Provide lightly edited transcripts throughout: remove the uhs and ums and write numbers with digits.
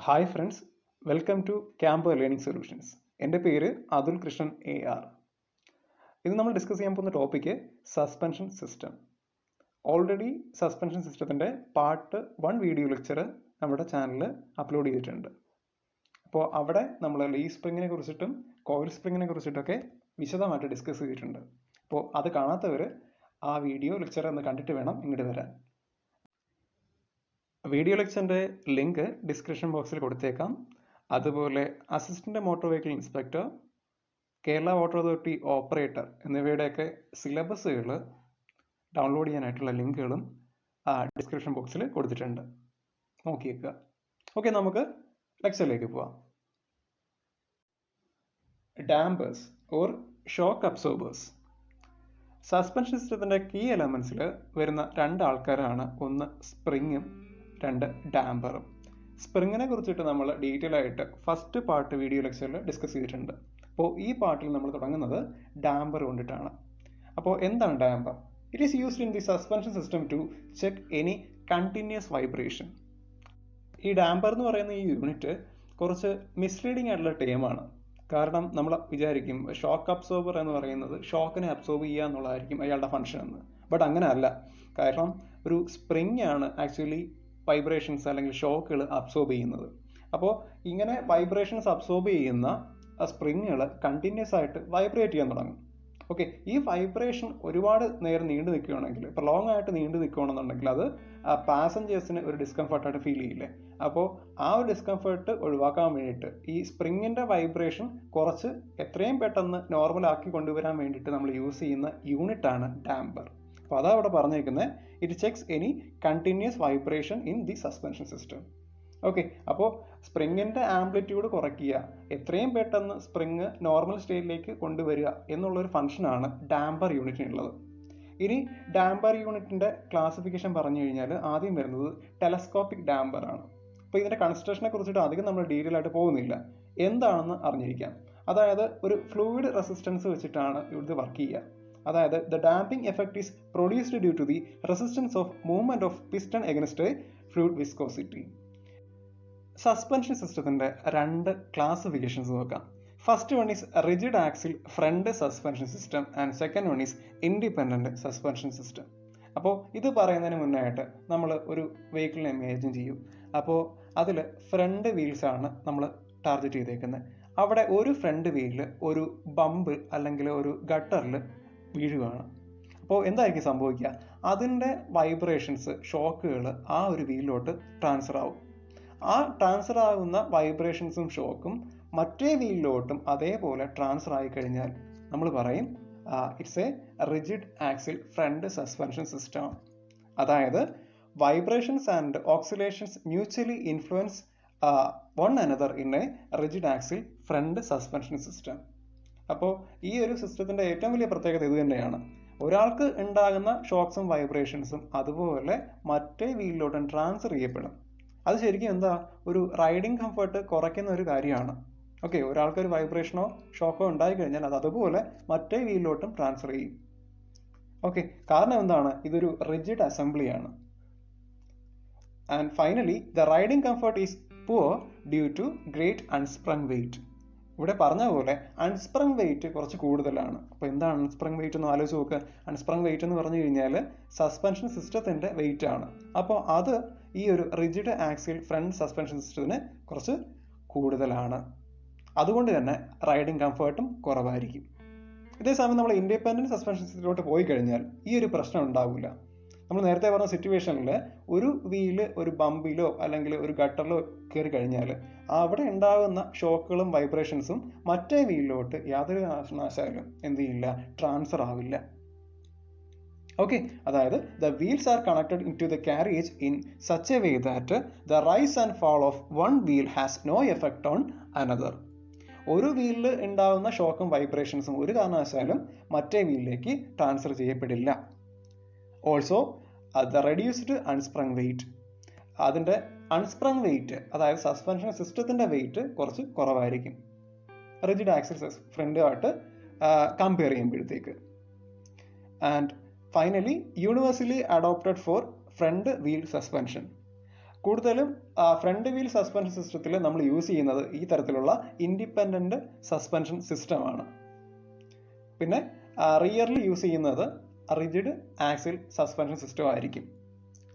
Hi friends, welcome to camp learning solutions. എൻ്റെ പേര് Atul Krishnan AR. ഇന്ന് നമ്മൾ ഡിസ്കസ് ചെയ്യാൻ പോകുന്ന topic suspension system. Already suspension സിസ്റ്റത്തിൻ്റെ പാർട്ട് 1 വീഡിയോ ലെക്ചർ നമ്മുടെ ചാനലിൽ അപ്ലോഡ് ചെയ്തിട്ടുണ്ട്. അപ്പോൾ അവിടെ നമ്മൾ ലീഫ് സ്പ്രിങ്ങിനെ കുറിച്ചിട്ടും കോയിൽ സ്പ്രിങ്ങിനെ കുറിച്ചിട്ടൊക്കെ വിശദമായിട്ട് ഡിസ്കസ് ചെയ്തിട്ടുണ്ട്. അപ്പോൾ അത് കാണാത്തവർ ആ വീഡിയോ ലെക്ചർ ഒന്ന് കണ്ടിട്ട് വേണം ഇങ്ങോട്ട് വരാൻ. വീഡിയോ ലെക്ചറിൻ്റെ ലിങ്ക് ഡിസ്ക്രിപ്ഷൻ ബോക്സിൽ കൊടുത്തേക്കാം. അതുപോലെ assistant motor vehicle inspector, Kerala water authority operator എന്നിവയുടെയൊക്കെ സിലബസുകൾ ഡൗൺലോഡ് ചെയ്യാനായിട്ടുള്ള ലിങ്കുകളും ഡിസ്ക്രിപ്ഷൻ ബോക്സിൽ കൊടുത്തിട്ടുണ്ട്. നോക്കിയേക്കുക. ഓക്കെ, നമുക്ക് ലെക്ചറിലേക്ക് പോവാം. Dampers or shock absorbers. Suspension സിസ്റ്റത്തിൻ്റെ കീ എലമെൻസിൽ വരുന്ന രണ്ട് ആൾക്കാരാണ്, ഒന്ന് സ്പ്രിങ്ങും രണ്ട് ഡാമ്പറും. സ്പ്രിങ്ങിനെ കുറിച്ചിട്ട് നമ്മൾ ഡീറ്റെയിൽ ആയിട്ട് ഫസ്റ്റ് പാർട്ട് വീഡിയോ ലെക്ചറിൽ ഡിസ്കസ് ചെയ്തിട്ടുണ്ട്. അപ്പോൾ ഈ പാർട്ടിൽ നമ്മൾ തുടങ്ങുന്നത് ഡാമ്പർ കൊണ്ടിട്ടാണ്. അപ്പോൾ എന്താണ് damper? It is used in the suspension system to check any continuous vibration. ഈ ഡാമ്പർ എന്ന് പറയുന്ന ഈ യൂണിറ്റ് കുറച്ച് മിസ്ലീഡിംഗ് ആയിട്ടുള്ള ടേമാണ്. കാരണം നമ്മൾ വിചാരിക്കും ഷോക്ക് അബ്സോർബർ എന്ന് പറയുന്നത് ഷോക്കിനെ അബ്സോർബ് ചെയ്യുക എന്നുള്ളതായിരിക്കും അയാളുടെ ഫംഗ്ഷൻ എന്ന്. ബട്ട് അങ്ങനെ അല്ല. കാരണം ഒരു സ്പ്രിങ് ആണ് ആക്ച്വലി വൈബ്രേഷൻസ് അല്ലെങ്കിൽ ഷോക്കുകൾ അബ്സോർബ് ചെയ്യുന്നത്. അപ്പോൾ ഇങ്ങനെ വൈബ്രേഷൻസ് അബ്സോർബ് ചെയ്യുന്ന സ്പ്രിങ്ങുകൾ കണ്ടിന്യൂസ് ആയിട്ട് വൈബ്രേറ്റ് ചെയ്യാൻ തുടങ്ങും. ഓക്കെ, ഈ വൈബ്രേഷൻ ഒരുപാട് നേരം നീണ്ടു നിൽക്കുകയാണെങ്കിൽ, ഇപ്പോൾ ലോങ് ആയിട്ട് നീണ്ടു നിൽക്കുകയാണെന്നുണ്ടെങ്കിൽ അത് പാസഞ്ചേഴ്സിന് ഒരു ഡിസ്കംഫർട്ടായിട്ട് ഫീൽ ചെയ്യില്ലേ? അപ്പോൾ ആ ഒരു ഡിസ്കംഫർട്ട് ഒഴിവാക്കാൻ വേണ്ടിയിട്ട് ഈ സ്പ്രിങ്ങിൻ്റെ വൈബ്രേഷൻ കുറച്ച് എത്രയും പെട്ടെന്ന് നോർമൽ ആക്കി കൊണ്ടുവരാൻ വേണ്ടിയിട്ട് നമ്മൾ യൂസ് ചെയ്യുന്ന യൂണിറ്റാണ് ഡാമ്പർ. അപ്പോൾ അതാ അവിടെ പറഞ്ഞേക്കുന്നത്, it checks any continuous vibration in the suspension system. Okay, അപ്പോൾ സ്പ്രിങ്ങിൻ്റെ ആംപ്ലിറ്റ്യൂഡ് കുറയ്ക്കുക, എത്രയും പെട്ടെന്ന് സ്പ്രിങ് നോർമൽ സ്റ്റേറ്റിലേക്ക് കൊണ്ടുവരിക എന്നുള്ളൊരു ഫംഗ്ഷനാണ് ഡാമ്പർ യൂണിറ്റിനുള്ളത്. ഇനി ഡാമ്പർ യൂണിറ്റിൻ്റെ ക്ലാസിഫിക്കേഷൻ പറഞ്ഞു കഴിഞ്ഞാൽ ആദ്യം വരുന്നത് ടെലസ്കോപ്പിക് ഡാമ്പർ ആണ്. അപ്പോൾ ഇതിൻ്റെ കൺസ്ട്രക്ഷനെ കുറിച്ചിട്ട് അധികം നമ്മൾ ഡീറ്റെയിൽ ആയിട്ട് പോകുന്നില്ല, എന്താണെന്ന് അറിഞ്ഞിരിക്കാം. അതായത് ഒരു ഫ്ലൂയിഡ് റെസിസ്റ്റൻസ് വെച്ചിട്ടാണ് ഇത് വർക്ക് ചെയ്യുക. അതായത് the damping effect is produced due to the resistance of movement of piston against a fluid viscosity. Suspension സിസ്റ്റത്തിന്റെ രണ്ട് ക്ലാസിഫിക്കേഷൻസ് നോക്കാം. First one is rigid axle front suspension system and second one is independent suspension system. അപ്പോൾ ഇത് പറയുന്നതിന് മുന്നായിട്ട് നമ്മൾ ഒരു വെഹിക്കിളിനെ imagine ചെയ്യും. അപ്പോൾ അതിൽ ഫ്രണ്ട് വീൽസ് ആണ് നമ്മൾ ടാർഗറ്റ് ചെയ്തേക്കുന്നത്. അവിടെ ഒരു ഫ്രണ്ട് വീലിൽ ഒരു ബമ്പ് അല്ലെങ്കിൽ ഒരു ഗട്ടറിൽ വീഴുകയാണ്. അപ്പോൾ എന്തായിരിക്കും സംഭവിക്കുക? അതിൻ്റെ വൈബ്രേഷൻസ്, ഷോക്കുകൾ ആ ഒരു വീലിലോട്ട് ട്രാൻസ്ഫർ ആവും. ആ ട്രാൻസ്ഫർ ആകുന്ന വൈബ്രേഷൻസും ഷോക്കും മറ്റേ വീലിലോട്ടും അതേപോലെ ട്രാൻസ്ഫർ ആയി കഴിഞ്ഞാൽ നമ്മൾ പറയും it's a rigid axle front suspension system. അതായത് vibrations and oscillations mutually influence one another in a rigid axle front suspension system. അപ്പോൾ ഈ ഒരു സിസ്റ്റത്തിൻ്റെ ഏറ്റവും വലിയ പ്രത്യേകത ഇത് തന്നെയാണ്. ഒരാൾക്ക് ഉണ്ടാകുന്ന ഷോക്സും വൈബ്രേഷൻസും അതുപോലെ മറ്റേ വീലിലോട്ടും ട്രാൻസ്ഫർ ചെയ്യപ്പെടും. അത് ശരിക്കും എന്താ, ഒരു റൈഡിങ് കംഫർട്ട് കുറയ്ക്കുന്ന ഒരു കാര്യമാണ്. ഓക്കെ, ഒരാൾക്ക് ഒരു വൈബ്രേഷനോ ഷോക്കോ ഉണ്ടായി കഴിഞ്ഞാൽ അത് അതുപോലെ മറ്റേ വീലിലോട്ടും ട്രാൻസ്ഫർ ചെയ്യും. ഓക്കെ, കാരണം എന്താണ്? ഇതൊരു റിജിഡ് അസംബ്ലിയാണ്. And finally the riding comfort is poor due to great unsprung weight. ഇവിടെ പറഞ്ഞ പോലെ അൺസ്പ്രങ് വെയിറ്റ് കുറച്ച് കൂടുതലാണ്. അപ്പോൾ എന്താണ് അൺസ്പ്രങ് വെയിറ്റ് എന്ന് ആലോചിച്ച് നോക്കുക. അൺസ്പ്രങ് വെയിറ്റ് എന്ന് പറഞ്ഞു കഴിഞ്ഞാൽ സസ്പെൻഷൻ സിസ്റ്റത്തിൻ്റെ വെയിറ്റ് ആണ്. അപ്പോൾ അത് ഈ ഒരു റിജിഡ് ആക്സിൽ ഫ്രണ്ട് സസ്പെൻഷൻ സിസ്റ്റത്തിന് കുറച്ച് കൂടുതലാണ്. അതുകൊണ്ട് തന്നെ റൈഡിങ് കംഫർട്ടും കുറവായിരിക്കും. ഇതേസമയം നമ്മൾ ഇൻഡിപെൻഡൻറ്റ് സസ്പെൻഷൻ സിസ്റ്റത്തിലോട്ട് പോയി കഴിഞ്ഞാൽ ഈ ഒരു പ്രശ്നം ഉണ്ടാവില്ല. നമ്മൾ നേരത്തെ പറഞ്ഞ സിറ്റുവേഷനിൽ ഒരു വീല് ഒരു ബമ്പിലോ അല്ലെങ്കിൽ ഒരു ഗട്ടറിലോ കയറി കഴിഞ്ഞാൽ അവിടെ ഉണ്ടാകുന്ന ഷോക്കുകളും വൈബ്രേഷൻസും മറ്റേ വീലിലോട്ട് യാതൊരു കാരണവശാലും എന്ത് ചെയ്യില്ല, ട്രാൻസ്ഫർ ആവില്ല. ഓക്കെ, അതായത് the wheels are connected into the carriage in such a way that the rise and fall of one wheel has no effect on another. ഒരു വീലിൽ ഉണ്ടാകുന്ന ഷോക്കും വൈബ്രേഷൻസും ഒരു കാരണവശാലും മറ്റേ വീലിലേക്ക് ട്രാൻസ്ഫർ ചെയ്യപ്പെടില്ല. Also the reduced unsprung weight. അതിൻ്റെ അൺസ്പ്രങ് വെയിറ്റ്, അതായത് സസ്പെൻഷൻ സിസ്റ്റത്തിൻ്റെ വെയിറ്റ് കുറച്ച് കുറവായിരിക്കും റിജിഡ് ആക്സിൽ ഫ്രണ്ടുമായിട്ട് കമ്പയർ ചെയ്യുമ്പോഴത്തേക്ക്. And finally universally adopted for front wheel suspension. കൂടുതലും ഫ്രണ്ട് വീൽ സസ്പെൻഷൻ സിസ്റ്റത്തിൽ നമ്മൾ യൂസ് ചെയ്യുന്നത് ഈ തരത്തിലുള്ള ഇൻഡിപെൻഡന്റ് സസ്പെൻഷൻ സിസ്റ്റമാണ്. പിന്നെ റിയറിൽ യൂസ് ചെയ്യുന്നത് റിജിഡ് ആക്സിൽ സസ്പെൻഷൻ സിസ്റ്റം ആയിരിക്കും.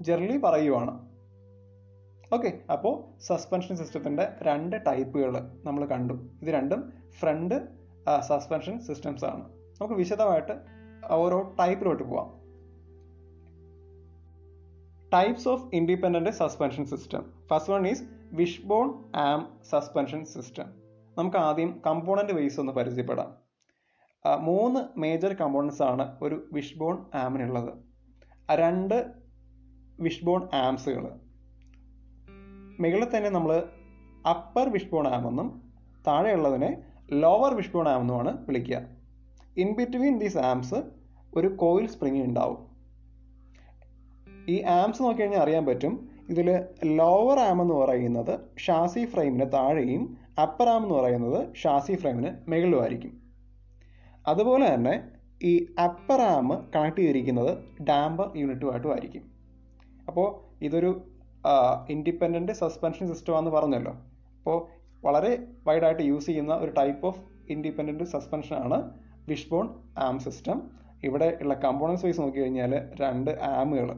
ജനറലി പറയുവാണ്. ഓക്കെ, അപ്പോൾ സസ്പെൻഷൻ സിസ്റ്റത്തിന്റെ 2 ടൈപ്പുകൾ നമ്മൾ കണ്ടു. ഇത് രണ്ടും ഫ്രണ്ട് സസ്പെൻഷൻ സിസ്റ്റംസ് ആണ്. നമുക്ക് വിശദമായിട്ട് ഓരോ ടൈപ്പിലോട്ട് പോവാം. Types of independent suspension system. First one is wishbone arm suspension system. നമുക്ക് ആദ്യം കമ്പോണന്റ് വൈസ് ഒന്ന് പരിചയപ്പെടാം. 3 മേജർ കമ്പോണൻസ് ആണ് ഒരു വിഷ്ബോൺ ആമിനുള്ളത്. 2 വിഷ്ബോൺ ആംസുകൾ. മുകളിൽ തന്നെ നമ്മൾ അപ്പർ വിഷ്ബോൺ ആം എന്നും താഴെയുള്ളതിനെ ലോവർ വിഷ്ബോൺ ആം എന്നുമാണ് വിളിക്കുക. ഇൻ ബിറ്റ്വീൻ ദീസ് ആംസ് ഒരു കോയിൽ സ്പ്രിങ് ഉണ്ടാവും. ഈ ആംസ് നോക്കി കഴിഞ്ഞാൽ അറിയാൻ പറ്റും, ഇതിൽ ലോവർ ആം എന്ന് പറയുന്നത് ഷാസി ഫ്രെയിമിന് താഴെയും അപ്പർ ആം എന്ന് പറയുന്നത് ഷാസി ഫ്രെയിമിന് മുകളിലുമായിരിക്കും. അതുപോലെ തന്നെ ഈ അപ്പർ ആം കണക്ട് ചെയ്തിരിക്കുന്നത് ഡാമ്പർ യൂണിറ്റുമായിട്ടും ആയിരിക്കും. അപ്പോൾ ഇതൊരു ഇൻഡിപെൻഡന്റ് സസ്പെൻഷൻ സിസ്റ്റം ആണെന്ന് പറഞ്ഞല്ലോ. അപ്പോൾ വളരെ വൈഡായിട്ട് യൂസ് ചെയ്യുന്ന ഒരു ടൈപ്പ് ഓഫ് ഇൻഡിപെൻഡന്റ് സസ്പെൻഷൻ ആണ് വിഷ്ബോൺ ആം സിസ്റ്റം. ഇവിടെ ഉള്ള കമ്പോണൻസ് വൈസ് നോക്കി കഴിഞ്ഞാൽ 2 ആമുകൾ,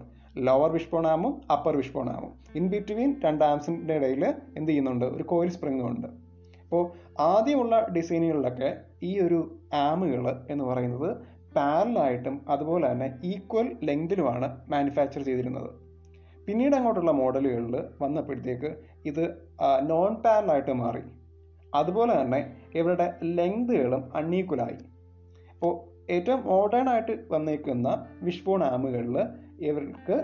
ലോവർ വിഷ്ബോൺ ആമും അപ്പർ വിഷ്ബോൺ ആമും. ഇൻ ബിറ്റ്വീൻ 2 ആംസിൻ്റെ ഇടയിൽ എന്ത് ചെയ്യുന്നുണ്ട്, ഒരു കോയിൽ സ്പ്രിങ്ങും ഉണ്ട്. അപ്പോൾ ആദ്യമുള്ള ഡിസൈനുകളിലൊക്കെ ഈ ഒരു ആമുകൾ എന്ന് പറയുന്നത് പാരലായിട്ടും അതുപോലെ തന്നെ ഈക്വൽ ലെങ്തിലുമാണ് മാനുഫാക്ചർ ചെയ്തിരുന്നത്. പിന്നീട് അങ്ങോട്ടുള്ള മോഡലുകളിൽ വന്നപ്പോഴത്തേക്ക് ഇത് നോൺ പാരലായിട്ട് മാറി. അതുപോലെ തന്നെ ഇവരുടെ ലെങ്തുകളും അൺഈക്വലായി. അപ്പോൾ ഏറ്റവും മോഡേൺ ആയിട്ട് വന്നേക്കുന്ന വിഷ്ബോൺ ആമുകളിൽ ഇവർക്ക്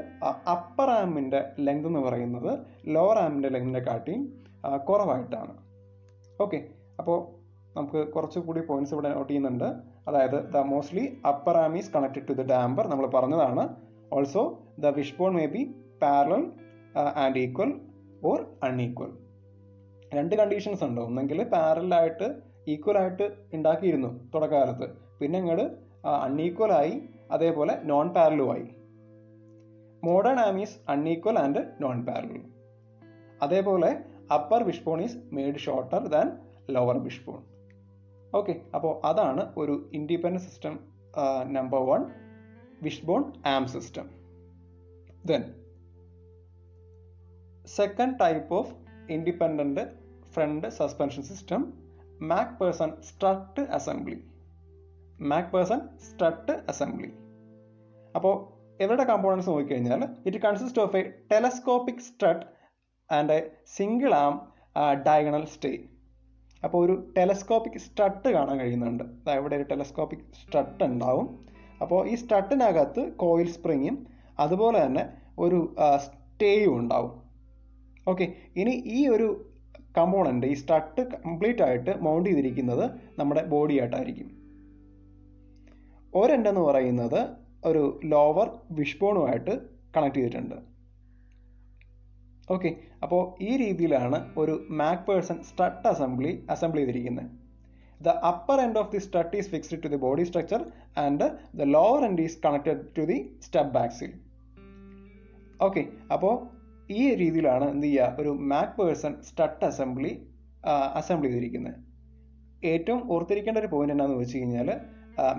അപ്പർ ആമിൻ്റെ ലെങ്ത് എന്ന് പറയുന്നത് ലോവർ ആമിൻ്റെ ലെങ്തിനെ കാട്ടിയും കുറവായിട്ടാണ്. ഓക്കെ, അപ്പോൾ നമുക്ക് കുറച്ചുകൂടി പോയിന്റ്സ് ഇവിടെ നോട്ട് ചെയ്യുന്നുണ്ട്. അതായത് the mostly upper arm is connected to the damper, നമ്മൾ പറഞ്ഞതാണ്. Also the wishbone may be parallel and equal or unequal. 2 conditions ഉണ്ട്. ഒന്നെങ്കിൽ പാരലായിട്ട് ഈക്വൽ ആയിട്ട് ഉണ്ടാക്കിയിരുന്നു തുടക്കകാലത്ത്, പിന്നെ അങ്ങോട്ട് അൺഈക്വലായി, അതേപോലെ നോൺ പാരലുമായി. Modern arm is unequal and non parallel. അതേപോലെ upper wishbone is made shorter than lower wishbone. Okay, അപ്പോൾ അതാണ് ഒരു independent system number 1, wishbone arm system. Then second type of independent front suspension system, MacPherson strut assembly. MacPherson strut assembly. അപ്പോൾ ഇവരുടെ components നോക്കിക്കഴിഞ്ഞാൽ it consist of a telescopic strut and a single arm diagonal stay. അപ്പോൾ ഒരു telescopic strut കാണാൻ കഴിയുന്നുണ്ട്. ഇവിടെ ഒരു telescopic strut ഉണ്ടാവും. അപ്പോൾ ഈ സ്ട്രട്ടിനകത്ത് കോയിൽ സ്പ്രിങ്ങും അതുപോലെ തന്നെ ഒരു സ്റ്റേയും ഉണ്ടാവും. ഓക്കെ, ഇനി ഈ ഒരു കമ്പോണൻ്റ്, ഈ സ്ട്രട്ട് കംപ്ലീറ്റ് ആയിട്ട് മൗണ്ട് ചെയ്തിരിക്കുന്നത് നമ്മുടെ ബോഡി ആയിട്ടായിരിക്കും. ഒരെൻഡെന്ന് പറയുന്നത് ഒരു ലോവർ വിഷ്ബോണുമായിട്ട് കണക്ട് ചെയ്തിട്ടുണ്ട്. ഓക്കെ, അപ്പോൾ ഈ രീതിയിലാണ് ഒരു മാക്പേഴ്സൺ സ്ട്രട്ട് അസംബ്ലി ചെയ്തിരിക്കുന്നത്. The upper end of the strut is fixed to the body structure and the lower end is connected to the stub axle. Okay, അപ്പോൾ ഈ രീതിയിലാണ് എന്ത് ചെയ്യുക, ഒരു മാക്പേഴ്സൺ സ്ട്രട്ട് അസംബ്ലി ചെയ്തിരിക്കുന്നത്. ഏറ്റവും ഓർത്തിരിക്കേണ്ട ഒരു പോയിന്റ് എന്താണെന്ന് വെച്ച് കഴിഞ്ഞാൽ,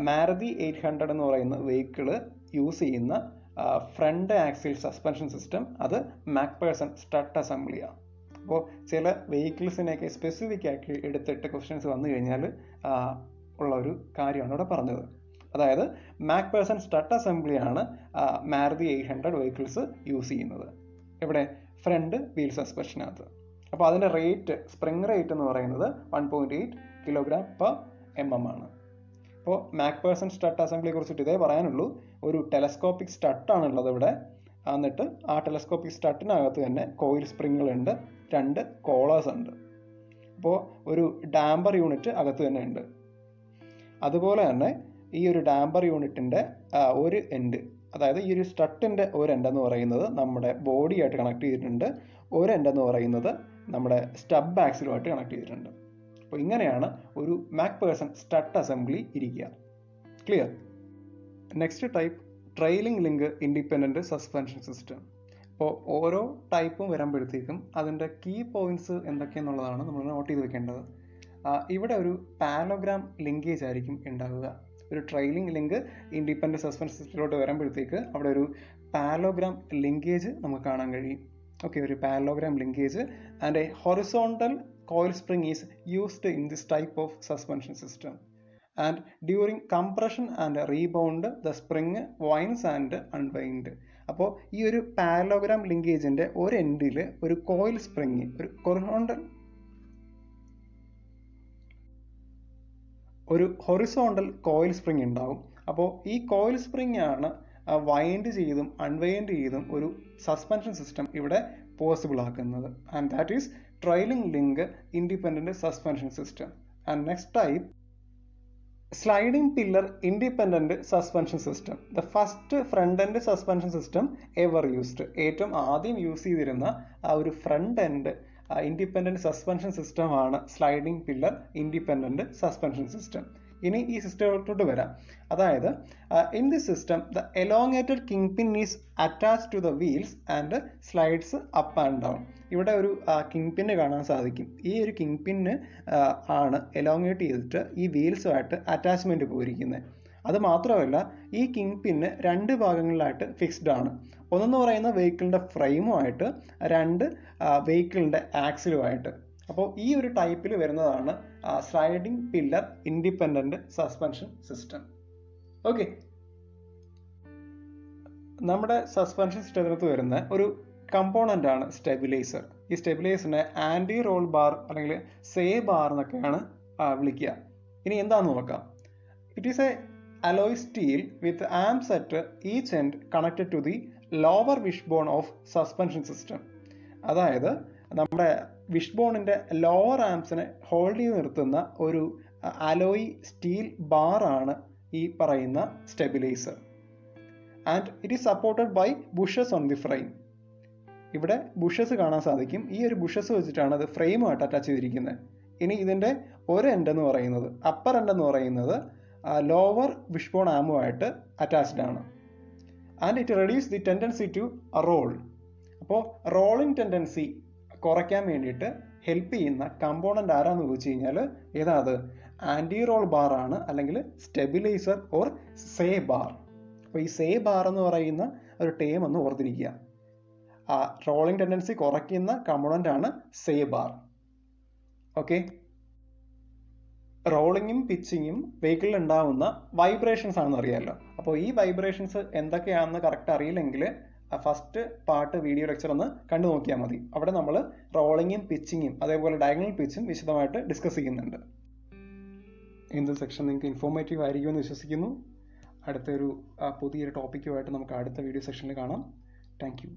മാരുതി 800 എന്ന് പറയുന്ന വെഹിക്കിള് യൂസ് ചെയ്യുന്ന ഫ്രണ്ട് ആക്സിൽ സസ്പെൻഷൻ സിസ്റ്റം അത് മാക്പേഴ്സൺ സ്ട്രട്ട് അസംബ്ലിയാണ്. അപ്പോൾ ചില വെഹിക്കിൾസിനെയൊക്കെ സ്പെസിഫിക് ആക്കി എടുത്തിട്ട് ക്വസ്റ്റ്യൻസ് വന്നു കഴിഞ്ഞാൽ ഉള്ള ഒരു കാര്യമാണ് ഇവിടെ പറഞ്ഞത്. അതായത് മാക്പേഴ്സൺ സ്ട്രട്ട് അസംബ്ലിയാണ് മാരുതി 800 വെഹിക്കിൾസ് യൂസ് ചെയ്യുന്നത്. ഇവിടെ ഫ്രണ്ട് വീൽ സസ്പെൻഷനകത്ത്. അപ്പോൾ അതിൻ്റെ റേറ്റ്, സ്പ്രിംഗ് റേറ്റ് എന്ന് പറയുന്നത് 1.8 kg/mm ആണ്. അപ്പോൾ മാക്പേഴ്സൺ സ്ട്രട്ട് അസംബ്ലിയെ കുറിച്ചിട്ട് ഇതേ പറയാനുള്ളൂ. ഒരു ടെലസ്കോപ്പിക് സ്ട്രട്ടാണുള്ളത് ഇവിടെ. എന്നിട്ട് ആ ടെലസ്കോപ്പിക് സ്ട്രട്ടിനകത്ത് തന്നെ കോയിൽ സ്പ്രിങ്ങുകളുണ്ട്, 2 കോളേഴ്സ് ഉണ്ട്. അപ്പോൾ ഒരു ഡാമ്പർ യൂണിറ്റ് അകത്ത് തന്നെ ഉണ്ട്. അതുപോലെ തന്നെ ഈ ഒരു ഡാമ്പർ യൂണിറ്റിൻ്റെ ഒരു എൻഡ്, അതായത് ഈ ഒരു സ്ട്രട്ടിൻ്റെ ഒരു എൻഡ് എന്ന് പറയുന്നത് നമ്മുടെ ബോഡിയായിട്ട് കണക്ട് ചെയ്തിട്ടുണ്ട്, ഒരു എൻഡ് എന്ന് പറയുന്നത് നമ്മുടെ സ്റ്റബ് ആക്സിലുമായിട്ട് കണക്ട് ചെയ്തിട്ടുണ്ട്. അപ്പോൾ ഇങ്ങനെയാണ് ഒരു മാക്പേഴ്സൺ സ്ട്രട്ട് അസംബ്ലി ഇരിക്കുക. Clear? Next type, trailing link independent suspension system. അപ്പോൾ ഓരോ ടൈപ്പും വരുമ്പോഴത്തേക്കും അതിൻ്റെ കീ പോയിന്റ്സ് എന്തൊക്കെയെന്നുള്ളതാണ് നമ്മൾ നോട്ട് ചെയ്ത് വെക്കേണ്ടത്. ഇവിടെ ഒരു പാരലോഗ്രാം ലിങ്കേജ് ആയിരിക്കും ഉണ്ടാവുക. ഒരു ട്രെയിലിംഗ് ലിങ്ക് ഇൻഡിപെൻഡൻറ്റ് സസ്പെൻഷൻ സിസ്റ്റത്തിലോട്ട് വരുമ്പോഴത്തേക്ക് അവിടെ ഒരു പാരലോഗ്രാം ലിങ്കേജ് നമുക്ക് കാണാൻ കഴിയും. ഓക്കെ, ഒരു parallelogram linkage and A horizontal coil spring is used in this type of suspension system, and during compression and rebound the spring winds and unwind. അപ്പോൾ ഈ ഒരു പാരലോഗ്രാം ലിങ്കേജിന്റെ ഒരു എൻഡിൽ ഒരു കോയിൽ സ്പ്രിങ്, ഒരു ഹൊറിസോണ്ടൽ കോയിൽ സ്പ്രിങ് ഉണ്ടാവും. അപ്പോൾ ഈ കോയിൽ സ്പ്രിങ് ആണ് വൈൻഡ് ചെയ്തും അൺവൈൻഡ് ചെയ്തും ഒരു സസ്പെൻഷൻ സിസ്റ്റം ഇവിടെ പോസിബിൾ ആക്കുന്നത്. And that is trailing link independent suspension system. And next type, sliding pillar independent suspension system, the first front end suspension system ever used. ഏറ്റവും ആദ്യം use ചെയ്തിരുന്ന ആ ഒരു front end independent suspension system ആണ് sliding pillar independent suspension system. ഇനി ഈ സിസ്റ്റത്തോട്ട് വരാം. അതായത് in this system the elongated king pin is attached to the wheels and slides up and down. ഇവിടെ ഒരു കിങ് പിന്ന് കാണാൻ സാധിക്കും. ഈ ഒരു കിങ് പിന്ന് ആണ് എലോങ്ങേറ്റ് ചെയ്തിട്ട് ഈ വീൽസുമായിട്ട് അറ്റാച്ച്മെന്റ് പോയിരിക്കുന്നത്. അത് മാത്രമല്ല, ഈ കിങ് പിന്ന് രണ്ട് ഭാഗങ്ങളിലായിട്ട് ഫിക്സ്ഡ് ആണ്. ഒന്നെന്ന് പറയുന്ന വെഹിക്കിളിൻ്റെ ഫ്രെയിമുമായിട്ട്, രണ്ട് വെഹിക്കിളിൻ്റെ ആക്സിലുമായിട്ട്. അപ്പോൾ ഈ ഒരു ടൈപ്പിൽ വരുന്നതാണ് sliding pillar independent suspension system. Okay, നമ്മുടെ സസ്പെൻഷൻ സിസ്റ്റത്തിനകത്ത് വരുന്ന ഒരു കമ്പോണൻ്റ് ആണ് സ്റ്റെബിലൈസർ. ഈ സ്റ്റെബിലൈസറിനെ ആൻറ്റി റോൾ ബാർ അല്ലെങ്കിൽ സേ ബാർ എന്നൊക്കെയാണ് വിളിക്കുക. ഇനി എന്താണെന്ന് നോക്കാം. It is a alloy steel with arms at each end connected to the lower wishbone of suspension system. അതായത് നമ്മുടെ വിഷ്ബോണിൻ്റെ ലോവർ ആംസിനെ ഹോൾഡ് ചെയ്ത് നിർത്തുന്ന ഒരു അലോയ് സ്റ്റീൽ ബാർ ആണ് ഈ പറയുന്ന stabiliser. And it is supported by bushes on the frame. ഇവിടെ bushes കാണാൻ സാധിക്കും. ഈ ഒരു ബുഷസ് വെച്ചിട്ടാണ് അത് ഫ്രെയിമുമായിട്ട് അറ്റാച്ച് ചെയ്തിരിക്കുന്നത്. ഇനി ഇതിൻ്റെ ഒരു എൻഡ് എന്ന് പറയുന്നത്, അപ്പർ എൻഡ് എന്ന് പറയുന്നത് ലോവർ വിഷ്ബോൺ ആമുമായിട്ട് അറ്റാച്ച്ഡ് ആണ്. And it reduce the tendency to roll. അപ്പോൾ റോളിംഗ് ടെൻഡൻസി കുറയ്ക്കാൻ വേണ്ടിയിട്ട് ഹെൽപ്പ് ചെയ്യുന്ന കമ്പോണൻ്റ് ആരാന്ന് ചോദിച്ചു കഴിഞ്ഞാൽ ഏതാ അത്? ആൻറ്റി റോൾ ബാർ ആണ്, അല്ലെങ്കിൽ സ്റ്റെബിലൈസർ ഓർ സേ ബാർ. അപ്പോൾ ഈ സേ ബാർ എന്ന് പറയുന്ന ഒരു ടേം ഒന്ന് ഓർത്തിരിക്കുക. ആ റോളിംഗ് ടെൻഡൻസി കുറയ്ക്കുന്ന കമ്പോണൻ്റ് ആണ് സേ ബാർ. ഓക്കെ, റോളിങ്ങും പിച്ചിങ്ങും വെഹിക്കിളിൽ ഉണ്ടാവുന്ന വൈബ്രേഷൻസ് ആണെന്ന് അറിയാമല്ലോ. അപ്പോൾ ഈ വൈബ്രേഷൻസ് എന്തൊക്കെയാണെന്ന് കറക്റ്റ് അറിയില്ലെങ്കിൽ ഫസ്റ്റ് പാർട്ട് വീഡിയോ ലെക്ചർ ഒന്ന് കണ്ടു നോക്കിയാൽ മതി. അവിടെ നമ്മൾ റോളിങ്ങും പിച്ചിങ്ങും അതേപോലെ ഡയഗണൽ പിച്ചും വിശദമായിട്ട് ഡിസ്കസ് ചെയ്യുന്നുണ്ട്. ഇന്നത്തെ സെക്ഷൻ നിങ്ങൾക്ക് ഇൻഫോർമേറ്റീവ് ആയിരിക്കുമെന്ന് വിശ്വസിക്കുന്നു. അടുത്തൊരു പുതിയൊരു ടോപ്പിക്കുമായിട്ട് നമുക്ക് അടുത്ത വീഡിയോ സെക്ഷനിൽ കാണാം. Thank you.